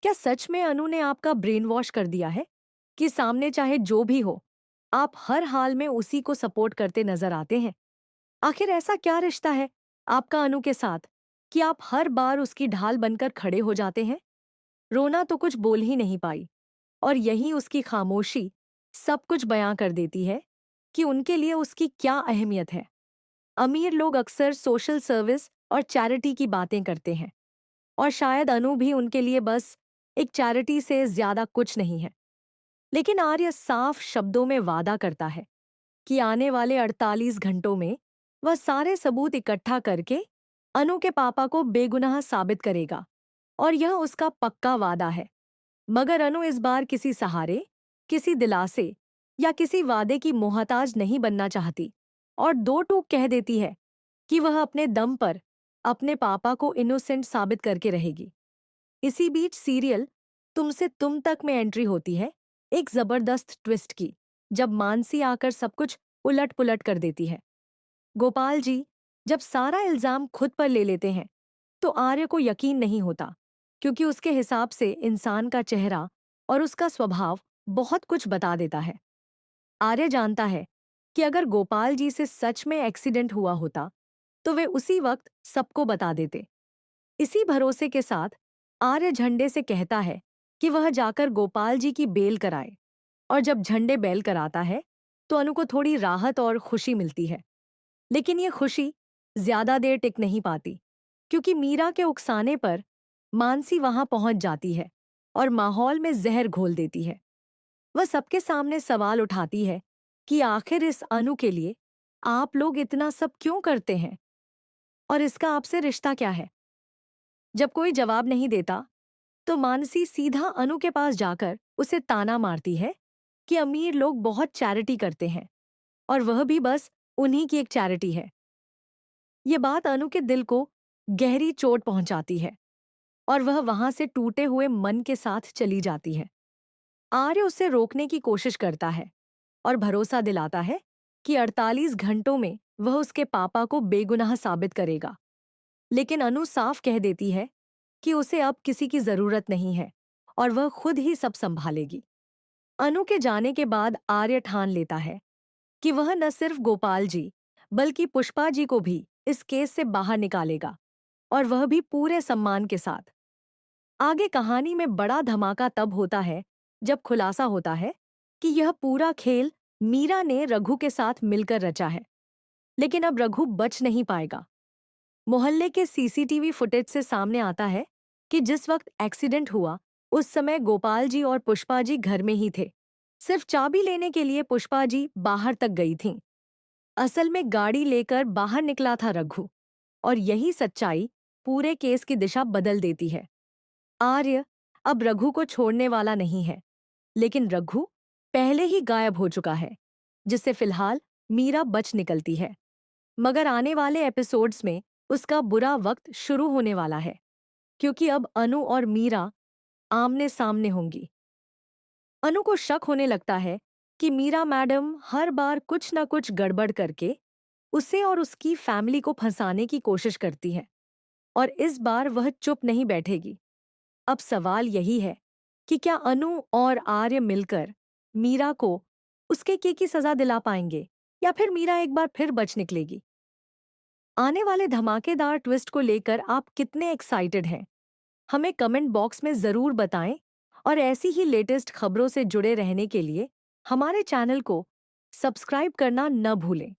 क्या सच में अनु ने आपका ब्रेन वॉश कर दिया है कि सामने चाहे जो भी हो, आप हर हाल में उसी को सपोर्ट करते नजर आते हैं? आखिर ऐसा क्या रिश्ता है आपका अनु के साथ कि आप हर बार उसकी ढाल बनकर खड़े हो जाते हैं? रोना तो कुछ बोल ही नहीं पाई और यही उसकी खामोशी सब कुछ बयां कर देती है कि उनके लिए उसकी क्या अहमियत है। अमीर लोग अक्सर सोशल सर्विस और चैरिटी की बातें करते हैं और शायद अनु भी उनके लिए बस एक चैरिटी से ज्यादा कुछ नहीं है। लेकिन आर्य साफ शब्दों में वादा करता है कि आने वाले 48 घंटों में वह सारे सबूत इकट्ठा करके अनु के पापा को बेगुनाह साबित करेगा और यह उसका पक्का वादा है। मगर अनु इस बार किसी सहारे, किसी दिलासे या किसी वादे की मोहताज नहीं बनना चाहती और दो टूक कह देती है कि वह अपने दम पर अपने पापा को इनोसेंट साबित करके रहेगी। इसी बीच सीरियल तुमसे तुम तक में एंट्री होती है एक जबरदस्त ट्विस्ट की, जब मानसी आकर सब कुछ उलट पुलट कर देती है। गोपाल जी जब सारा इल्जाम खुद पर ले लेते हैं तो आर्य को यकीन नहीं होता, क्योंकि उसके हिसाब से इंसान का चेहरा और उसका स्वभाव बहुत कुछ बता देता है। आर्य जानता है कि अगर गोपाल जी से सच में एक्सीडेंट हुआ होता तो वे उसी वक्त सबको बता देते। इसी भरोसे के साथ आर्य झंडे से कहता है कि वह जाकर गोपाल जी की बेल कराए और जब झंडे बेल कराता है तो अनु को थोड़ी राहत और खुशी मिलती है। लेकिन ये खुशी ज्यादा देर टिक नहीं पाती, क्योंकि मीरा के उकसाने पर मानसी वहां पहुंच जाती है और माहौल में जहर घोल देती है। वह सबके सामने सवाल उठाती है कि आखिर इस अनु के लिए आप लोग इतना सब क्यों करते हैं और इसका आपसे रिश्ता क्या है। जब कोई जवाब नहीं देता तो मानसी सीधा अनु के पास जाकर उसे ताना मारती है कि अमीर लोग बहुत चैरिटी करते हैं और वह भी बस उन्हीं की एक चैरिटी है। ये बात अनु के दिल को गहरी चोट पहुंचाती है और वह वहां से टूटे हुए मन के साथ चली जाती है। आर्य उसे रोकने की कोशिश करता है और भरोसा दिलाता है कि 48 घंटों में वह उसके पापा को बेगुनाह साबित करेगा। लेकिन अनु साफ कह देती है कि उसे अब किसी की जरूरत नहीं है और वह खुद ही सब संभालेगी। अनु के जाने के बाद आर्य ठान लेता है कि वह न सिर्फ गोपाल जी बल्कि पुष्पा जी को भी इस केस से बाहर निकालेगा, और वह भी पूरे सम्मान के साथ। आगे कहानी में बड़ा धमाका तब होता है जब खुलासा होता है कि यह पूरा खेल मीरा ने रघु के साथ मिलकर रचा है। लेकिन अब रघु बच नहीं पाएगा। मोहल्ले के सीसीटीवी फुटेज से सामने आता है कि जिस वक्त एक्सीडेंट हुआ उस समय गोपाल जी और पुष्पा जी घर में ही थे। सिर्फ चाबी लेने के लिए पुष्पा जी बाहर तक गई थीं। असल में गाड़ी लेकर बाहर निकला था रघु, और यही सच्चाई पूरे केस की दिशा बदल देती है। आर्य अब रघु को छोड़ने वाला नहीं है, लेकिन रघु पहले ही गायब हो चुका है, जिससे फिलहाल मीरा बच निकलती है। मगर आने वाले एपिसोड्स में उसका बुरा वक्त शुरू होने वाला है, क्योंकि अब अनु और मीरा आमने सामने होंगी। अनु को शक होने लगता है कि मीरा मैडम हर बार कुछ न कुछ गड़बड़ करके उसे और उसकी फैमिली को फंसाने की कोशिश करती है, और इस बार वह चुप नहीं बैठेगी। अब सवाल यही है कि क्या अनु और आर्य मिलकर मीरा को उसके की सजा दिला पाएंगे, या फिर मीरा एक बार फिर बच निकलेगी। आने वाले धमाकेदार ट्विस्ट को लेकर आप कितने एक्साइटेड हैं, हमें कमेंट बॉक्स में जरूर बताएं। और ऐसी ही लेटेस्ट खबरों से जुड़े रहने के लिए हमारे चैनल को सब्सक्राइब करना न भूलें।